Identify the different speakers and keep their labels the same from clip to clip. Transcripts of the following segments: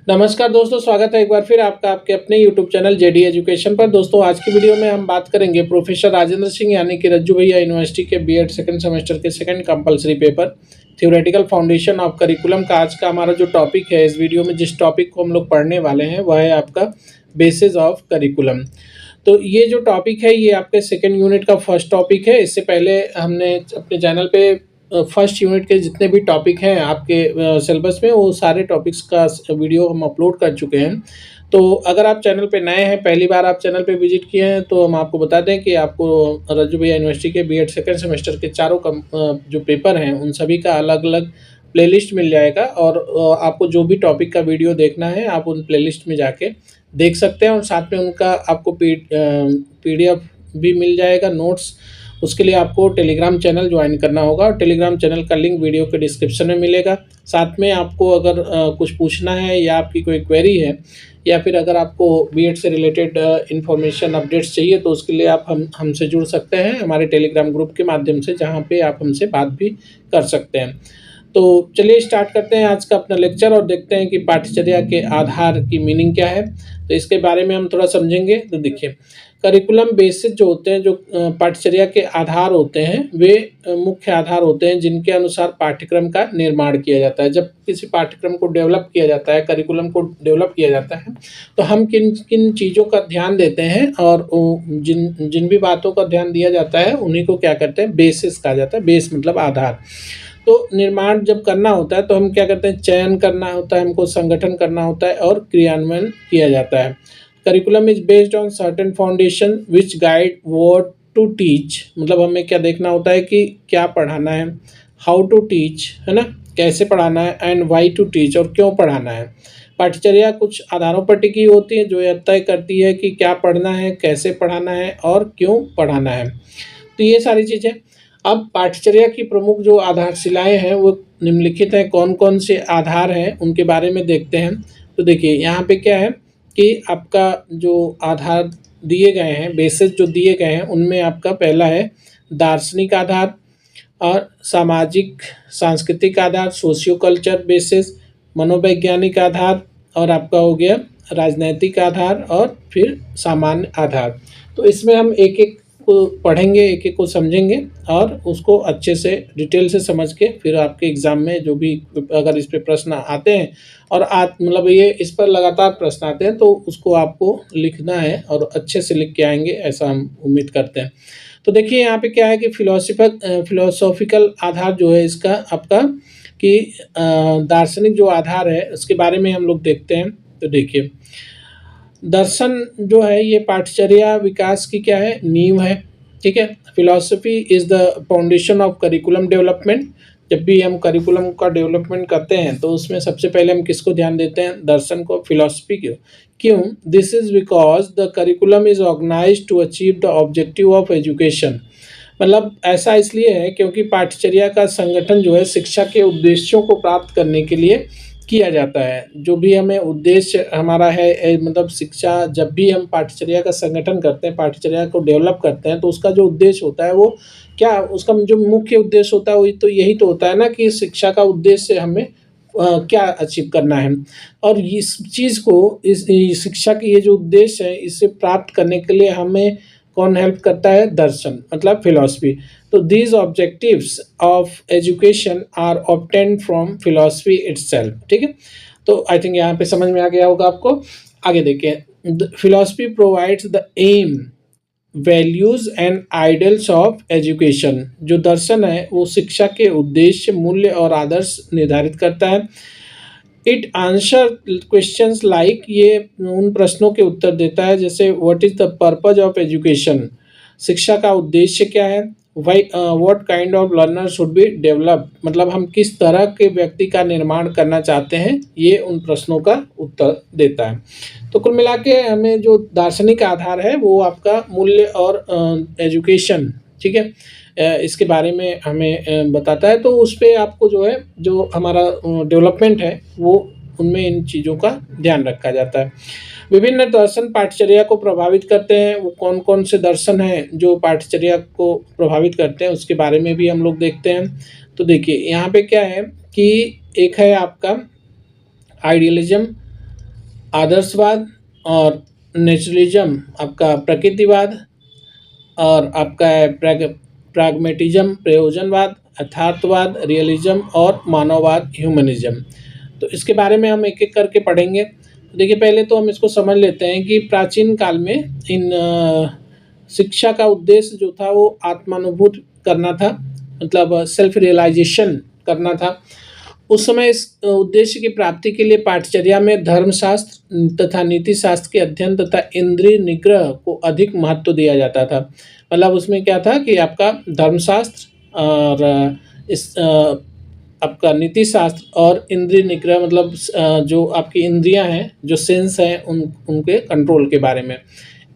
Speaker 1: नमस्कार दोस्तों, स्वागत है एक बार फिर आपका आपके अपने यूट्यूब चैनल जेडी एजुकेशन पर। दोस्तों आज की वीडियो में हम बात करेंगे प्रोफेसर राजेंद्र सिंह यानी कि रज्जू भैया यूनिवर्सिटी के बीएड सेकंड सेमेस्टर के second compulsory paper theoretical foundation of curriculum का आज का हमारा जो टॉपिक है। इस वीडियो में जिस टॉपिक को हम लोग पढ़ने वाले हैं वह है आपका बेसिस ऑफ करिकुलम। तो ये जो टॉपिक है ये आपके सेकेंड यूनिट का फर्स्ट टॉपिक है। इससे पहले हमने अपने चैनल पे फर्स्ट यूनिट के जितने भी टॉपिक हैं आपके सिलेबस में वो सारे टॉपिक्स का वीडियो हम अपलोड कर चुके हैं। तो अगर आप चैनल पे नए हैं, पहली बार आप चैनल पे विजिट किए हैं, तो हम आपको बता दें कि आपको रज्जू भैया यूनिवर्सिटी के बीएड सेकेंड सेमेस्टर के चारों जो पेपर हैं उन सभी का अलग अलग प्लेलिस्ट मिल जाएगा। और आपको जो भी टॉपिक का वीडियो देखना है आप उन प्लेलिस्ट में जाके देख सकते हैं। और साथ में उनका आपको पीडीएफ भी मिल जाएगा, नोट्स। उसके लिए आपको टेलीग्राम चैनल ज्वाइन करना होगा और टेलीग्राम चैनल का लिंक वीडियो के डिस्क्रिप्शन में मिलेगा। साथ में आपको अगर कुछ पूछना है या आपकी कोई क्वेरी है या फिर अगर आपको बीएड से रिलेटेड इन्फॉर्मेशन अपडेट्स चाहिए तो उसके लिए आप हमसे जुड़ सकते हैं हमारे टेलीग्राम ग्रुप के माध्यम से, जहाँ पे आप हमसे बात भी कर सकते हैं। तो चलिए स्टार्ट करते हैं आज का अपना लेक्चर और देखते हैं कि पाठ्यचर्या के आधार की मीनिंग क्या है। तो इसके बारे में हम थोड़ा समझेंगे। तो देखिए, करिकुलम बेसिस जो होते हैं, जो पाठ्यचर्या के आधार होते हैं, वे मुख्य आधार होते हैं जिनके अनुसार पाठ्यक्रम का निर्माण किया जाता है। जब किसी पाठ्यक्रम को डेवलप किया जाता है, करिकुलम को डेवलप किया जाता है, तो हम किन किन चीज़ों का ध्यान देते हैं और जिन जिन भी बातों का ध्यान दिया जाता है उन्हीं को क्या कहते हैं, बेसिस कहा जाता है। बेस मतलब आधार। तो निर्माण जब करना होता है तो हम क्या करते हैं, चयन करना होता है, हमको संगठन करना होता है और क्रियान्वयन किया जाता है। Curriculum is based on certain foundation which guide what to teach. मतलब हमें क्या देखना होता है कि क्या पढ़ाना है, हाउ टू टीच, है ना, कैसे पढ़ाना है, एंड वाई टू टीच, और क्यों पढ़ाना है। पाठ्यचर्या कुछ आधारों पर टिकी होती है जो यह तय करती है कि क्या पढ़ना है, कैसे पढ़ाना है और क्यों पढ़ाना है। तो ये सारी चीज़ें। अब पाठ्यचर्या की प्रमुख जो आधारशिलाएं हैं वो निम्नलिखित हैं। कौन कौन से आधार हैं उनके बारे में देखते हैं। तो देखिए यहाँ पे क्या है कि आपका जो आधार दिए गए हैं, बेसिस जो दिए गए हैं, उनमें आपका पहला है दार्शनिक आधार और सामाजिक सांस्कृतिक आधार, सोशियो कल्चर बेसिस, मनोवैज्ञानिक आधार, और आपका हो गया राजनैतिक आधार और फिर सामान्य आधार। तो इसमें हम एक एक को पढ़ेंगे, एक एक को समझेंगे और उसको अच्छे से डिटेल से समझ के फिर आपके एग्ज़ाम में जो भी अगर इस पे प्रश्न आते हैं और मतलब ये इस पर लगातार प्रश्न आते हैं तो उसको आपको लिखना है और अच्छे से लिख के आएंगे, ऐसा हम उम्मीद करते हैं। तो देखिए यहाँ पे क्या है कि फिलोसॉफिकल आधार जो है इसका आपका कि दार्शनिक जो आधार है उसके बारे में हम लोग देखते हैं। तो देखिए, दर्शन जो है ये पाठ्यचर्या विकास की क्या है, नींव है। ठीक है, philosophy is the foundation of curriculum development. जब भी हम करिकुलम का डेवलपमेंट करते हैं तो उसमें सबसे पहले हम किसको ध्यान देते हैं, दर्शन को, फिलॉसफी को। क्यों? This is because the curriculum is organised to achieve the objective of education. मतलब ऐसा इसलिए है क्योंकि पाठ्यचर्या का संगठन जो है शिक्षा के उद्देश्यों को प्राप्त करने के लिए किया जाता है। जो भी हमें उद्देश्य हमारा है, मतलब शिक्षा, जब भी हम पाठ्यचर्या का संगठन करते हैं, पाठ्यचर्या को डेवलप करते हैं, तो उसका जो उद्देश्य होता है वो क्या, उसका जो मुख्य उद्देश्य होता है वो तो यही तो होता है ना कि शिक्षा का उद्देश्य हमें क्या अचीव करना है। और इस चीज़ को, इस शिक्षा की ये जो उद्देश्य है, इसे प्राप्त करने के लिए हमें कौन हेल्प करता है, दर्शन मतलब फिलॉसफी। तो these objectives of education are obtained from philosophy itself. ठीक है, तो आई थिंक यहाँ पे समझ में आ गया होगा आपको। आगे देखिए, philosophy provides the aim, values and ideals of education. जो दर्शन है वो शिक्षा के उद्देश्य, मूल्य और आदर्श निर्धारित करता है। इट आंसर क्वेश्चंस लाइक, ये उन प्रश्नों के उत्तर देता है जैसे what is the purpose of education, शिक्षा का उद्देश्य क्या है, why what kind of learner should be develop, मतलब हम किस तरह के व्यक्ति का निर्माण करना चाहते हैं, ये उन प्रश्नों का उत्तर देता है। तो कुल मिला के हमें जो दार्शनिक आधार है वो आपका मूल्य और एजुकेशन, ठीक है, इसके बारे में हमें बताता है। तो उस पर आपको जो है, जो हमारा डेवलपमेंट है वो उनमें इन चीज़ों का ध्यान रखा जाता है। विभिन्न दर्शन पाठ्यचर्या को प्रभावित करते हैं। वो कौन कौन से दर्शन हैं जो पाठ्यचर्या को प्रभावित करते हैं उसके बारे में भी हम लोग देखते हैं। तो देखिए यहाँ पे क्या है कि एक है आपका आइडियलिज्म, आदर्शवाद और नेचुरलिज्म आपका प्रकृतिवाद, और आपका है प्राग्मेटिज्म प्रयोजनवाद, यथार्थवाद रियलिज्म और मानववाद ह्यूमनिज्म। तो इसके बारे में हम एक एक करके पढ़ेंगे। तो देखिए, पहले तो हम इसको समझ लेते हैं कि प्राचीन काल में इन शिक्षा का उद्देश्य जो था वो आत्मानुभूत करना था, मतलब सेल्फ रियलाइजेशन करना था। उस समय इस उद्देश्य की प्राप्ति के लिए पाठचर्या में धर्मशास्त्र तथा नीति शास्त्र के अध्ययन तथा इंद्रिय निग्रह को अधिक महत्व दिया जाता था। मतलब उसमें क्या था कि आपका धर्मशास्त्र और इस आपका नीति शास्त्र और इंद्रिय निग्रह, मतलब जो आपकी इंद्रियां हैं, जो सेंस हैं, उनके कंट्रोल के बारे में।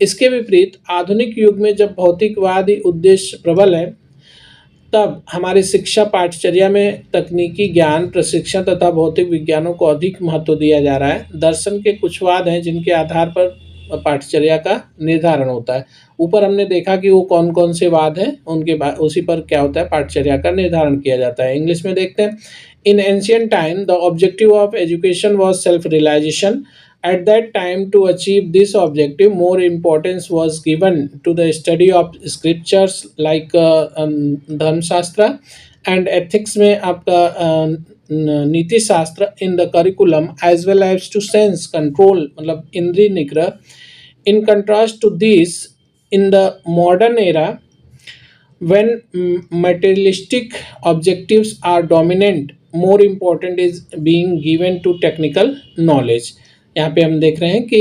Speaker 1: इसके विपरीत आधुनिक युग में जब भौतिकवादी उद्देश्य प्रबल है, तब हमारी शिक्षा पाठचर्या में तकनीकी ज्ञान प्रशिक्षण तथा भौतिक विज्ञानों को अधिक महत्व दिया जा रहा है। दर्शन के कुछ वाद हैं जिनके आधार पर पाठचर्या का निर्धारण होता है। ऊपर हमने देखा कि वो कौन कौन से वाद हैं, उनके बाद उसी पर क्या होता है, पाठचर्या का निर्धारण किया जाता है। इंग्लिश में देखते हैं। In ancient time the objective of education was self realisation. At that time, to achieve this objective, more importance was given to the study of scriptures like Dharma Shastra and ethics में आपका नीति शास्त्र in the curriculum as well as to sense control, मतलब इंद्रिय निग्रह. In contrast to this, in the modern era, when materialistic objectives are dominant, more important is being given to technical knowledge. यहाँ पे हम देख रहे हैं कि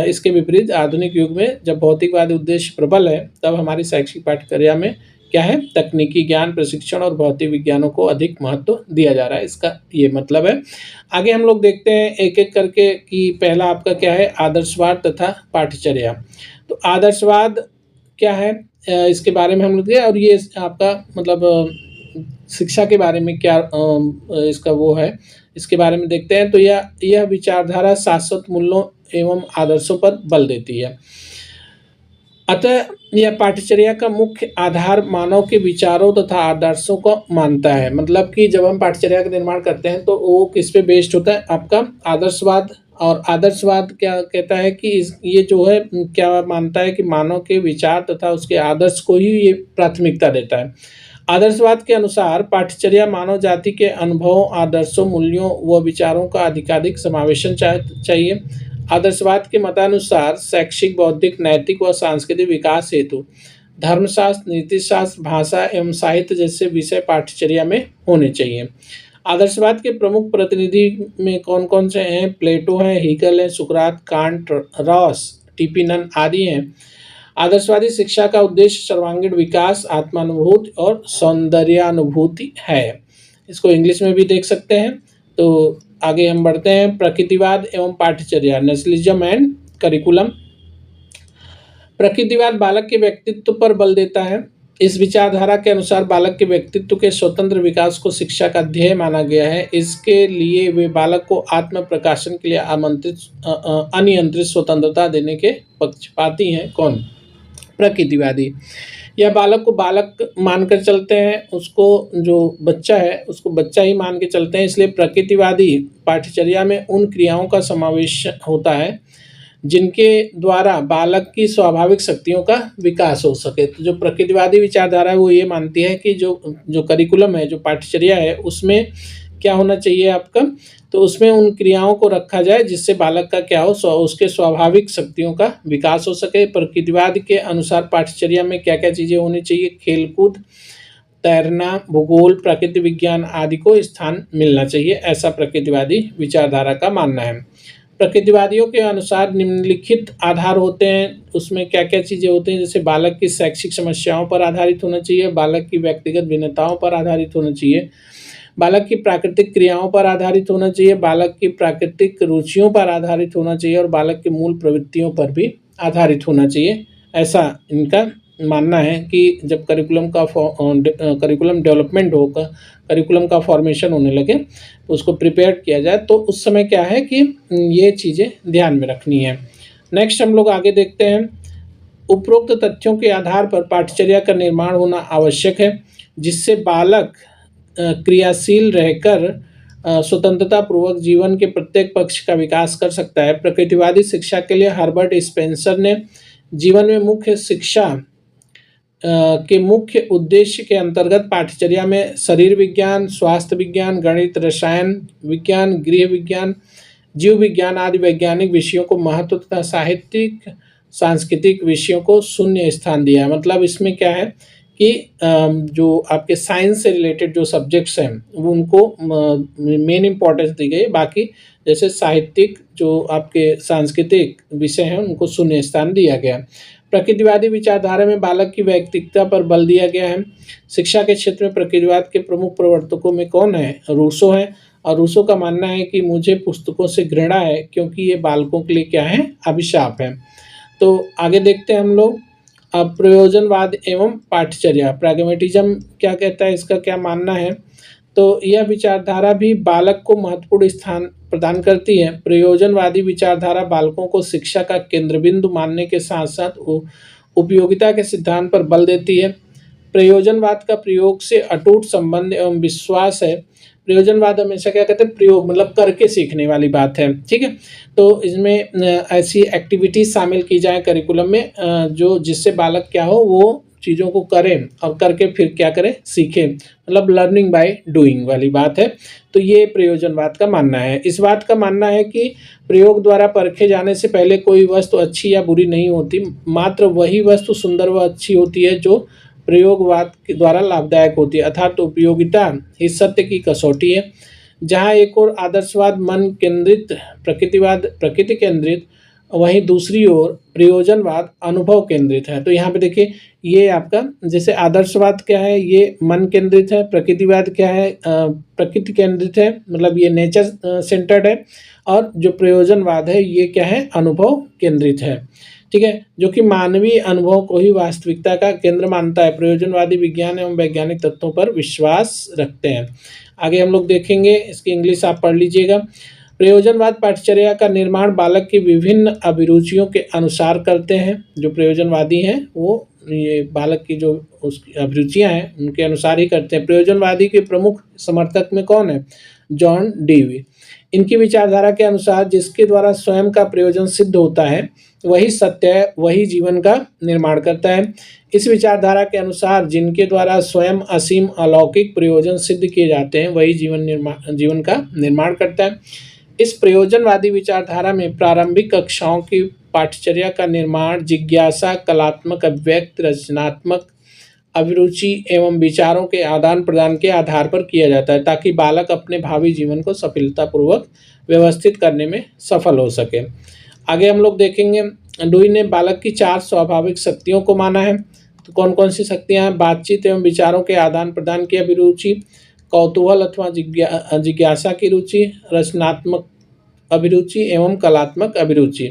Speaker 1: इसके विपरीत आधुनिक युग में जब भौतिकवादी उद्देश्य प्रबल है, तब हमारी शैक्षिक पाठ्यक्रम में क्या है, तकनीकी ज्ञान प्रशिक्षण और भौतिक विज्ञानों को अधिक महत्व दिया जा रहा है। इसका ये मतलब है। आगे हम लोग देखते हैं एक एक करके कि पहला आपका क्या है, आदर्शवाद तथा पाठ्यचर्या। तो आदर्शवाद क्या है, इसके बारे में हम लोग, और ये आपका मतलब शिक्षा के बारे में क्या इसका वो है, इसके बारे में देखते हैं। तो यह विचारधारा शाश्वत मूल्यों एवं आदर्शों पर बल देती है। अतः यह पाठ्यचर्या का मुख्य आधार मानव के विचारों तथा आदर्शों को मानता है। मतलब कि जब हम पाठ्यचर्या का निर्माण करते हैं तो वो किस पे बेस्ड होता है, आपका आदर्शवाद। और आदर्शवाद क्या कहता है कि ये जो है क्या मानता है कि मानव के विचार तथा उसके आदर्श को ही ये प्राथमिकता देता है। आदर्शवाद के अनुसार पाठ्यचर्या मानव जाति के अनुभवों, आदर्शों, मूल्यों व विचारों का अधिकाधिक समावेशन चाहिए। आदर्शवाद के मतानुसार शैक्षिक, बौद्धिक, नैतिक व सांस्कृतिक विकास हेतु धर्मशास्त्र, नीतिशास्त्र, भाषा एवं साहित्य जैसे विषय पाठ्यचर्या में होने चाहिए। आदर्शवाद के प्रमुख प्रतिनिधि में कौन कौन से हैं? प्लेटो हैं, हीगल हैं, सुकरात, कांट, रॉस, टीपी नन आदि हैं। आदर्शवादी शिक्षा का उद्देश्य सर्वांगीण विकास, आत्मानुभूति और सौंदर्यानुभूति है। इसको इंग्लिश में भी देख सकते हैं। तो आगे हम बढ़ते हैं। प्रकृतिवाद एवं पाठ्यचर्या, नेचुरलिज्म एंड करिकुलम। प्रकृतिवाद बालक के व्यक्तित्व पर बल देता है। इस विचारधारा के अनुसार बालक के व्यक्तित्व के स्वतंत्र विकास को शिक्षा का ध्येय माना गया है। इसके लिए वे बालक को आत्म प्रकाशन के लिए अनियंत्रित स्वतंत्रता देने के पक्षपाती हैं। कौन? प्रकृतिवादी। यह बालक को बालक मानकर चलते हैं, उसको जो बच्चा है उसको बच्चा ही मान के चलते हैं। इसलिए प्रकृतिवादी पाठ्यचर्या में उन क्रियाओं का समावेश होता है जिनके द्वारा बालक की स्वाभाविक शक्तियों का विकास हो सके। तो जो प्रकृतिवादी विचारधारा है वो ये मानती है कि जो करिकुलम है, जो पाठ्यचर्या है, उसमें क्या होना चाहिए आपका, तो उसमें उन क्रियाओं को रखा जाए जिससे बालक का क्या हो, उसके स्वाभाविक शक्तियों का विकास हो सके। प्रकृतिवाद के अनुसार पाठ्यचर्या में क्या क्या चीज़ें होनी चाहिए? खेलकूद, तैरना, भूगोल, प्रकृति विज्ञान आदि को स्थान मिलना चाहिए, ऐसा प्रकृतिवादी विचारधारा का मानना है। प्रकृतिवादियों के अनुसार निम्नलिखित आधार होते हैं। उसमें क्या क्या चीज़ें होती हैं? जैसे बालक की शैक्षिक समस्याओं पर आधारित होना चाहिए, बालक की व्यक्तिगत भिन्नताओं पर आधारित होना चाहिए, बालक की प्राकृतिक क्रियाओं पर आधारित होना चाहिए, बालक की प्राकृतिक रुचियों पर आधारित होना चाहिए और बालक की मूल प्रवृत्तियों पर भी आधारित होना चाहिए। ऐसा इनका मानना है कि जब करिकुलम डेवलपमेंट होगा, करिकुलम का फॉर्मेशन होने लगे, तो उसको प्रिपेयर किया जाए, तो उस समय क्या है कि ये चीज़ें ध्यान में रखनी है। नेक्स्ट हम लोग आगे देखते हैं। उपरोक्त तथ्यों के आधार पर पाठ्यचर्या का निर्माण होना आवश्यक है, जिससे बालक क्रियाशील रहकर स्वतंत्रता पूर्वक जीवन के प्रत्येक पक्ष का विकास कर सकता है। प्रकृतिवादी शिक्षा के लिए हर्बर्ट स्पेंसर ने जीवन में मुख्य शिक्षा के मुख्य उद्देश्य के अंतर्गत पाठ्यचर्या में शरीर विज्ञान, स्वास्थ्य विज्ञान, गणित, रसायन विज्ञान, गृह विज्ञान, जीव विज्ञान आदि वैज्ञानिक विषयों को महत्व तथा साहित्यिक सांस्कृतिक विषयों को शून्य स्थान दिया है। मतलब इसमें क्या है कि जो आपके साइंस से रिलेटेड जो सब्जेक्ट्स हैं वो उनको मेन इम्पोर्टेंस दी गई। बाकी जैसे साहित्यिक जो आपके सांस्कृतिक विषय हैं उनको शून्य स्थान दिया गया। प्रकृतिवादी विचारधारा में बालक की व्यक्तित्वता पर बल दिया गया है। शिक्षा के क्षेत्र में प्रकृतिवाद के प्रमुख प्रवर्तकों में कौन है? रूसो है। और रूसो का मानना है कि मुझे पुस्तकों से घृणा है क्योंकि ये बालकों के लिए क्या है? अभिशाप है। तो आगे देखते हैं हम लोग। अब प्रयोजनवाद एवं पाठ्यचर्या, प्रैग्मेटिज्म क्या कहता है, इसका क्या मानना है? तो यह विचारधारा भी बालक को महत्वपूर्ण स्थान प्रदान करती है। प्रयोजनवादी विचारधारा बालकों को शिक्षा का केंद्रबिंदु मानने के साथ साथ उपयोगिता के सिद्धांत पर बल देती है। प्रयोजनवाद का प्रयोग से अटूट संबंध एवं विश्वास है। प्रयोजनवाद हमेशा क्या कहते हैं? प्रयोग मतलब करके सीखने वाली बात है। ठीक है, तो इसमें ऐसी एक्टिविटीज शामिल की जाए करिकुलम में जो जिससे बालक क्या हो, वो चीज़ों को करें और करके फिर क्या करें? सीखें। मतलब लर्निंग बाय डूइंग वाली बात है। तो ये प्रयोजनवाद का मानना है। इस बात का मानना है कि प्रयोग द्वारा परखे जाने से पहले कोई वस्तु अच्छी या बुरी नहीं होती, मात्र वही वस्तु सुंदर व अच्छी होती है जो प्रयोगवाद के द्वारा लाभदायक होती है। अर्थात उपयोगिता ही सत्य की कसौटी है। जहाँ एक और आदर्शवाद मन केंद्रित, प्रकृतिवाद प्रकृति केंद्रित, वहीं दूसरी ओर प्रयोजनवाद अनुभव केंद्रित है। तो यहाँ पे देखिए, ये आपका जैसे आदर्शवाद क्या है? ये मन केंद्रित है। प्रकृतिवाद क्या है? प्रकृति केंद्रित है, मतलब ये नेचर सेंटर्ड है। और जो प्रयोजनवाद है ये क्या है? अनुभव केंद्रित है। ठीक है, जो कि मानवीय अनुभव को ही वास्तविकता का केंद्र मानता है। प्रयोजनवादी विज्ञान एवं वैज्ञानिक तत्वों पर विश्वास रखते हैं। आगे हम लोग देखेंगे, इसकी इंग्लिश आप पढ़ लीजिएगा। प्रयोजनवाद पाठ्यचर्या का निर्माण बालक की विभिन्न अभिरुचियों के अनुसार करते हैं। जो प्रयोजनवादी हैं वो ये बालक की जो उसकी अभिरुचियाँ हैं उनके अनुसार ही करते हैं। प्रयोजनवादी के प्रमुख समर्थक में कौन है? John Dewey. इनकी विचारधारा के अनुसार जिसके द्वारा स्वयं का प्रयोजन सिद्ध होता है वही सत्य है, वही जीवन का निर्माण करता है। इस विचारधारा के अनुसार जिनके द्वारा स्वयं असीम अलौकिक प्रयोजन सिद्ध किए जाते हैं वही जीवन का निर्माण करता है। इस प्रयोजनवादी विचारधारा में प्रारंभिक कक्षाओं की पाठ्यचर्या का निर्माण जिज्ञासा, कलात्मक अभिव्यक्ति, रचनात्मक अभिरुचि एवं विचारों के आदान प्रदान के आधार पर किया जाता है ताकि बालक अपने भावी जीवन को सफलतापूर्वक व्यवस्थित करने में सफल हो सके। आगे हम लोग देखेंगे, डुई ने बालक की 4 स्वाभाविक शक्तियों को माना है। तो कौन कौन सी शक्तियाँ हैं? बातचीत एवं विचारों के आदान प्रदान की अभिरुचि, कौतूहल अथवा जिज्ञासा की रुचि, रचनात्मक अभिरुचि एवं कलात्मक अभिरुचि।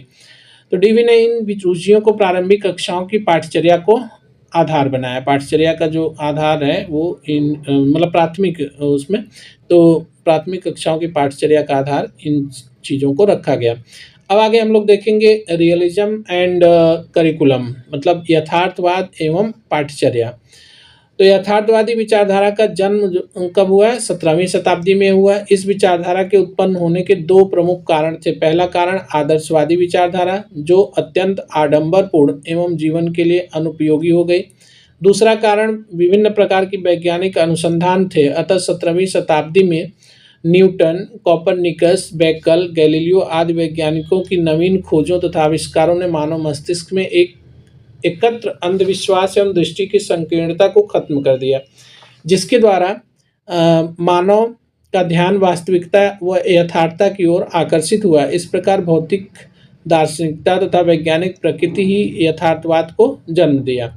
Speaker 1: तो डीवी ने इन रुचियों को प्रारंभिक कक्षाओं की पाठ्यचर्या को आधार बनाया। पाठ्यचर्या का जो आधार है वो इन मतलब प्राथमिक उसमें, तो प्राथमिक कक्षाओं की पाठ्यचर्या का आधार इन चीज़ों को रखा गया। अब आगे हम लोग देखेंगे रियलिज्म एंड करिकुलम, मतलब यथार्थवाद एवं पाठ्यचर्या। तो यथार्थवादी विचारधारा का जन्म कब हुआ है? 17वीं शताब्दी में हुआ है। इस विचारधारा के उत्पन्न होने के 2 प्रमुख कारण थे। पहला कारण आदर्शवादी विचारधारा जो अत्यंत आडंबरपूर्ण एवं जीवन के लिए अनुपयोगी हो गई। दूसरा कारण विभिन्न प्रकार की वैज्ञानिक अनुसंधान थे। अतः 17वीं शताब्दी में न्यूटन, कोपरनिकस, बेकल, गैलीलियो आदि वैज्ञानिकों की नवीन खोजों तथा आविष्कारों ने मानव मस्तिष्क में एक एकत्र अंधविश्वास एवं दृष्टि की संकीर्णता को खत्म कर दिया, जिसके द्वारा मानव का ध्यान वास्तविकता व यथार्थता की ओर आकर्षित हुआ। इस प्रकार भौतिक दार्शनिकता तथा वैज्ञानिक प्रकृति ही यथार्थवाद को जन्म दिया।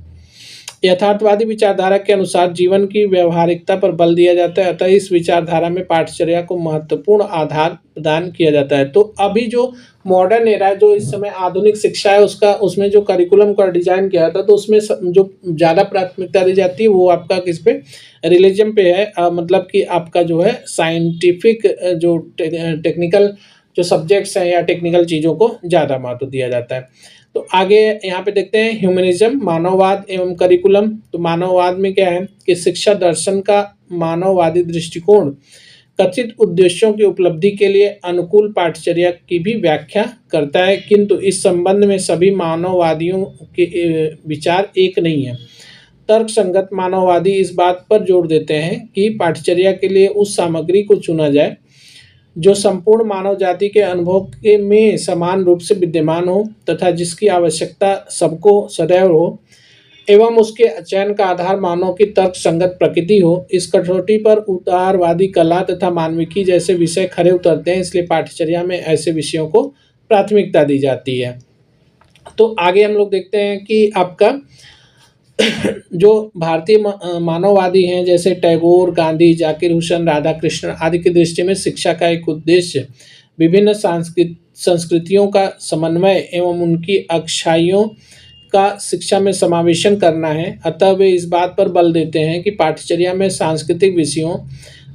Speaker 1: यथार्थवादी विचारधारा के अनुसार जीवन की व्यवहारिकता पर बल दिया जाता है, अतः इस विचारधारा में पाठ्यचर्या को महत्वपूर्ण आधार प्रदान किया जाता है। तो अभी जो मॉडर्न एरा है, जो इस समय आधुनिक शिक्षा है, उसमें जो करिकुलम का डिजाइन किया था तो उसमें जो ज़्यादा प्राथमिकता दी जाती है वो आपका किस पे? रिलीजन पे है। मतलब कि आपका जो है साइंटिफिक जो टेक्निकल जो सब्जेक्ट्स हैं या टेक्निकल चीज़ों को ज़्यादा महत्व दिया जाता है। तो आगे यहाँ पे देखते हैं ह्यूमनिज्म, मानववाद एवं करिकुलम। तो मानववाद में क्या है कि शिक्षा दर्शन का मानववादी दृष्टिकोण कथित उद्देश्यों की उपलब्धि के लिए अनुकूल पाठचर्या की भी व्याख्या करता है, किंतु इस संबंध में सभी मानववादियों के विचार एक नहीं है। तर्कसंगत मानववादी इस बात पर जोर देते हैं कि पाठचर्या के लिए उस सामग्री को चुना जाए जो संपूर्ण मानव जाति के अनुभव के में समान रूप से विद्यमान हो तथा जिसकी आवश्यकता सबको सदैव हो, एवं उसके चयन का आधार मानव की तर्क संगत प्रकृति हो। इस कसौटी पर उदारवादी कला तथा मानविकी जैसे विषय खरे उतरते हैं, इसलिए पाठ्यचर्या में ऐसे विषयों को प्राथमिकता दी जाती है। तो आगे हम लोग देखते हैं कि आपका जो भारतीय मानववादी हैं जैसे टैगोर, गांधी, जाकिर हुसैन, राधा कृष्ण आदि की दृष्टि में शिक्षा का एक उद्देश्य विभिन्न संस्कृतियों का समन्वय एवं उनकी अच्छाइयों का शिक्षा में समावेशन करना है। अतः वे इस बात पर बल देते हैं कि पाठ्यचर्या में सांस्कृतिक विषयों,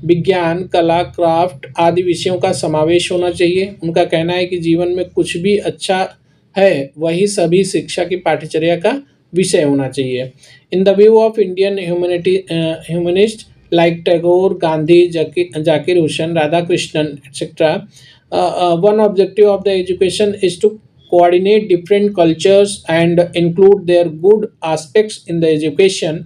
Speaker 1: विज्ञान, कला, क्राफ्ट आदि विषयों का समावेश होना चाहिए। उनका कहना है कि जीवन में कुछ भी अच्छा है वही सभी शिक्षा की पाठ्यचर्या का विषय होना चाहिए। In the view of Indian humanist like Tagore, Gandhi, Zakir Hussain, Radha Krishnan etc. One objective of the education is to coordinate different cultures and include their good aspects in the education.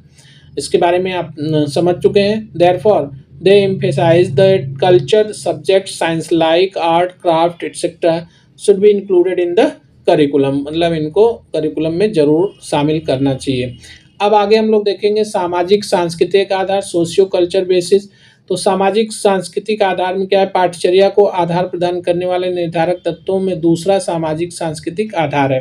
Speaker 1: इसके बारे में आप समझ चुके हैं। Therefore, they emphasize that culture subjects science like art, craft etc. should be included in the curriculum, मतलब इनको curriculum में जरूर शामिल करना चाहिए। अब आगे हम लोग देखेंगे सामाजिक सांस्कृतिक आधार, सोशियो कल्चर बेसिस। तो सामाजिक सांस्कृतिक आधार में क्या है, पाठ्यचर्या को आधार प्रदान करने वाले निर्धारक तत्वों में दूसरा सामाजिक सांस्कृतिक आधार है।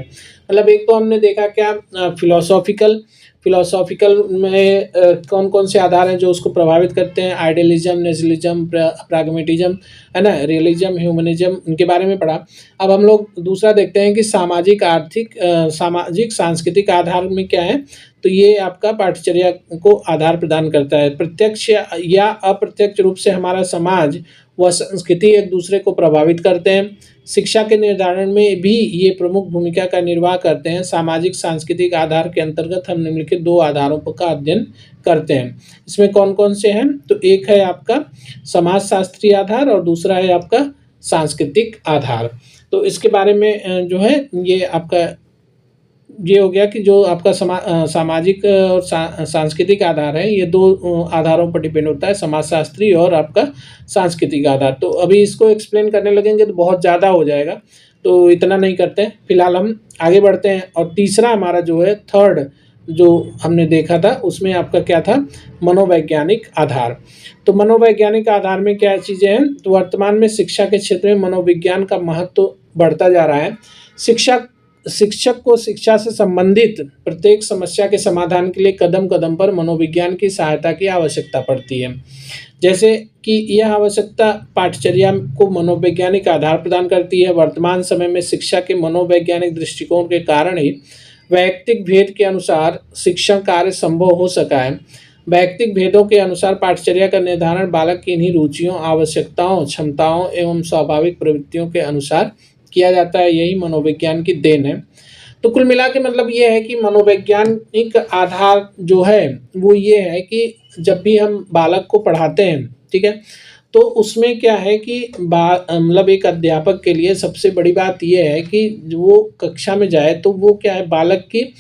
Speaker 1: मतलब एक तो हमने देखा क्या फिलोसॉफिकल में कौन कौन से आधार हैं जो उसको प्रभावित करते हैं, आइडियलिज्म, नेशनलिज्म, प्राग्मेटिज्म, है ना, रियलिज्म, ह्यूमनिज्म, इनके बारे में पढ़ा। अब हम लोग दूसरा देखते हैं कि सामाजिक सांस्कृतिक आधार में क्या है। तो ये आपका पाठ्यचर्या को आधार प्रदान करता है। प्रत्यक्ष या अप्रत्यक्ष रूप से हमारा समाज व संस्कृति एक दूसरे को प्रभावित करते हैं। शिक्षा के निर्धारण में भी ये प्रमुख भूमिका का निर्वाह करते हैं। सामाजिक सांस्कृतिक आधार के अंतर्गत हम निम्नलिखित दो आधारों का अध्ययन करते हैं। इसमें कौन कौन से हैं, तो एक है आपका समाजशास्त्रीय आधार और दूसरा है आपका सांस्कृतिक आधार। तो इसके बारे में जो है ये आपका ये हो गया कि जो आपका सामाजिक और सांस्कृतिक आधार है, ये दो आधारों पर डिपेंड होता है, समाजशास्त्री और आपका सांस्कृतिक आधार। तो अभी इसको एक्सप्लेन करने लगेंगे तो बहुत ज़्यादा हो जाएगा, तो इतना नहीं करते हैं। फिलहाल हम आगे बढ़ते हैं। और तीसरा हमारा जो है थर्ड जो हमने देखा था उसमें आपका क्या था, मनोवैज्ञानिक आधार। तो मनोवैज्ञानिक आधार में क्या चीज़ें हैं, तो वर्तमान में शिक्षा के क्षेत्र में मनोविज्ञान का महत्व बढ़ता जा रहा है। शिक्षक को शिक्षा से संबंधित प्रत्येक समस्या के समाधान के लिए कदम कदम पर मनोविज्ञान की सहायता की आवश्यकता पड़ती है। जैसे कि यह आवश्यकता पाठ्यचर्या को मनोवैज्ञानिक आधार प्रदान करती है। वर्तमान समय में शिक्षा के मनोवैज्ञानिक दृष्टिकोण के कारण ही वैयक्तिक भेद के अनुसार शिक्षण कार्य संभव हो सका है। वैयक्तिक भेदों के अनुसार पाठ्यचर्या का निर्धारण बालक की इन्हीं रुचियों, आवश्यकताओं, क्षमताओं एवं स्वाभाविक प्रवृत्तियों के अनुसार किया जाता है। यही मनोविज्ञान की देन है। तो कुल मिला के मतलब ये है कि मनोवैज्ञानिक आधार जो है वो ये है कि जब भी हम बालक को पढ़ाते हैं, ठीक है, तो उसमें क्या है कि मतलब एक अध्यापक के लिए सबसे बड़ी बात ये है कि वो कक्षा में जाए तो वो क्या है, बालक की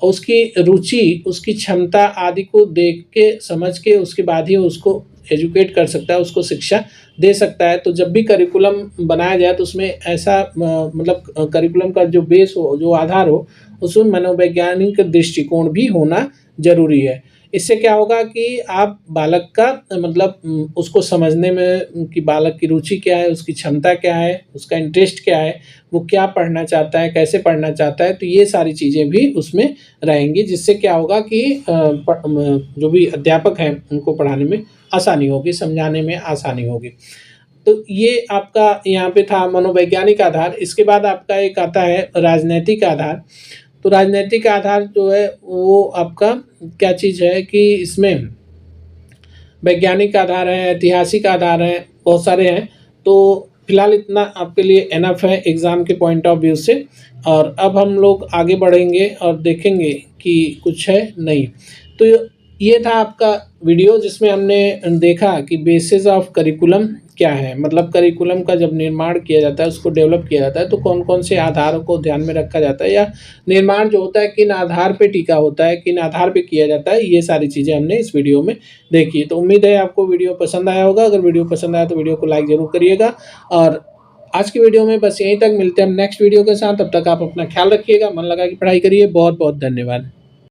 Speaker 1: उसकी रुचि, उसकी क्षमता आदि को देख के समझ के उसके बाद ही उसको एजुकेट कर सकता है, उसको शिक्षा दे सकता है। तो जब भी करिकुलम बनाया जाए तो उसमें ऐसा मतलब करिकुलम का जो बेस हो, जो आधार हो, उसमें मनोवैज्ञानिक दृष्टिकोण भी होना जरूरी है। इससे क्या होगा कि आप बालक का मतलब उसको समझने में कि बालक की रुचि क्या है, उसकी क्षमता क्या है, उसका इंटरेस्ट क्या है, वो क्या पढ़ना चाहता है, कैसे पढ़ना चाहता है, तो ये सारी चीज़ें भी उसमें रहेंगी। जिससे क्या होगा कि जो भी अध्यापक हैं उनको पढ़ाने में आसानी होगी, समझाने में आसानी होगी। तो ये आपका यहाँ पे था मनोवैज्ञानिक आधार। इसके बाद आपका एक आता है राजनैतिक आधार। तो राजनैतिक आधार जो है वो आपका क्या चीज़ है कि इसमें वैज्ञानिक आधार है, ऐतिहासिक आधार है, बहुत सारे हैं। तो फिलहाल इतना आपके लिए एनफ है एग्ज़ाम के पॉइंट ऑफ व्यू से। और अब हम लोग आगे बढ़ेंगे और देखेंगे कि कुछ है नहीं। तो ये था आपका वीडियो जिसमें हमने देखा कि बेसिस ऑफ करिकुलम क्या है, मतलब करिकुलम का जब निर्माण किया जाता है, उसको डेवलप किया जाता है, तो कौन-कौन से आधारों को ध्यान में रखा जाता है, या निर्माण जो होता है किन आधार पे टिका होता है, किन आधार पे किया जाता है, ये सारी चीज़ें हमने इस वीडियो में देखी। तो उम्मीद है आपको वीडियो पसंद आया होगा। अगर वीडियो पसंद आया तो वीडियो को लाइक ज़रूर करिएगा, और आज की वीडियो में बस यहीं तक। मिलते हैं हम नेक्स्ट वीडियो के साथ। तब तक आप अपना ख्याल रखिएगा, मन लगा के पढ़ाई करिए। बहुत-बहुत धन्यवाद।